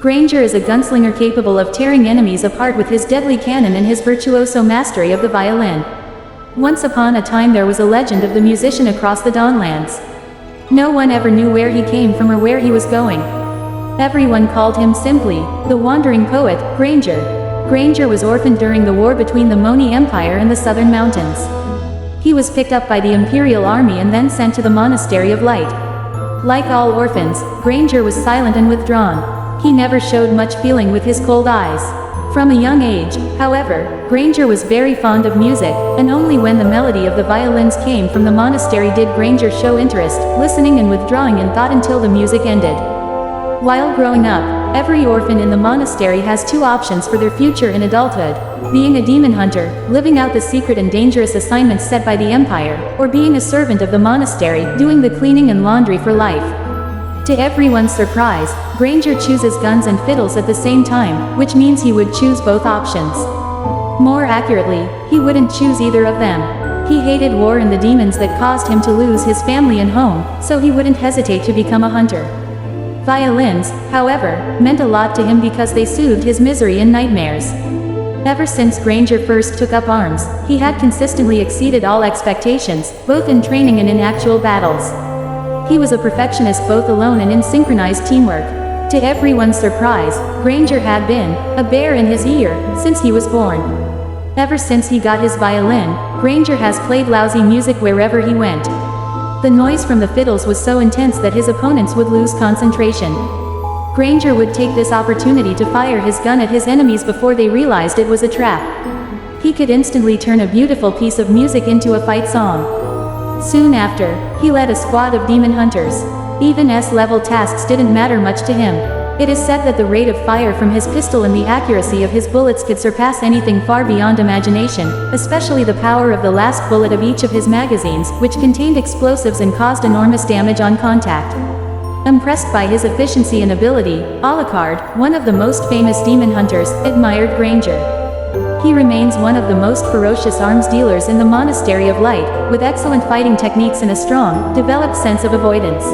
Granger is a gunslinger capable of tearing enemies apart with his deadly cannon and his virtuoso mastery of the violin. Once upon a time there was a legend of the musician across the Dawnlands. No one ever knew where he came from or where he was going. Everyone called him simply, the wandering poet, Granger. Granger was orphaned during the war between the Moni Empire and the Southern Mountains. He was picked up by the Imperial Army and then sent to the Monastery of Light. Like all orphans, Granger was silent and withdrawn. He never showed much feeling with his cold eyes. From a young age, however, Granger was very fond of music, and only when the melody of the violins came from the monastery did Granger show interest, listening and withdrawing in thought until the music ended. While growing up, every orphan in the monastery has two options for their future in adulthood: being a demon hunter, living out the secret and dangerous assignments set by the Empire, or being a servant of the monastery, doing the cleaning and laundry for life. To everyone's surprise, Granger chooses guns and fiddles at the same time, which means he would choose both options. More accurately, he wouldn't choose either of them. He hated war and the demons that caused him to lose his family and home, so he wouldn't hesitate to become a hunter. Violins, however, meant a lot to him because they soothed his misery and nightmares. Ever since Granger first took up arms, he had consistently exceeded all expectations, both in training and in actual battles. He was a perfectionist both alone and in synchronized teamwork. To everyone's surprise, Granger had been a bear in his ear since he was born. Ever since he got his violin, Granger has played lousy music wherever he went. The noise from the fiddles was so intense that his opponents would lose concentration. Granger would take this opportunity to fire his gun at his enemies before they realized it was a trap. He could instantly turn a beautiful piece of music into a fight song. Soon after, he led a squad of demon hunters. Even S-level tasks didn't matter much to him. It is said that the rate of fire from his pistol and the accuracy of his bullets could surpass anything far beyond imagination, especially the power of the last bullet of each of his magazines, which contained explosives and caused enormous damage on contact. Impressed by his efficiency and ability, Alucard, one of the most famous demon hunters, admired Granger. He remains one of the most ferocious arms dealers in the Monastery of Light, with excellent fighting techniques and a strong, developed sense of avoidance.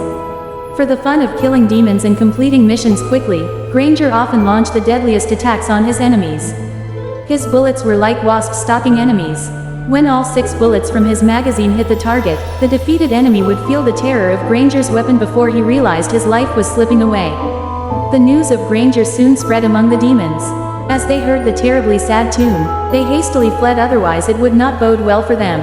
For the fun of killing demons and completing missions quickly, Granger often launched the deadliest attacks on his enemies. His bullets were like wasps stalking enemies. When all 6 bullets from his magazine hit the target, the defeated enemy would feel the terror of Granger's weapon before he realized his life was slipping away. The news of Granger soon spread among the demons. As they heard the terribly sad tune, they hastily fled, otherwise it would not bode well for them.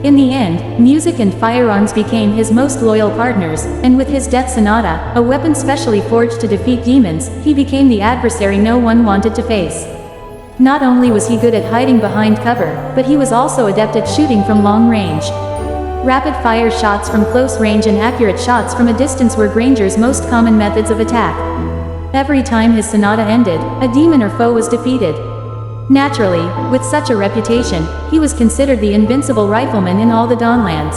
In the end, music and firearms became his most loyal partners, and with his Death Sonata, a weapon specially forged to defeat demons, he became the adversary no one wanted to face. Not only was he good at hiding behind cover, but he was also adept at shooting from long range. Rapid-fire shots from close range and accurate shots from a distance were Granger's most common methods of attack. Every time his sonata ended, a demon or foe was defeated. Naturally, with such a reputation, he was considered the invincible rifleman in all the Dawnlands.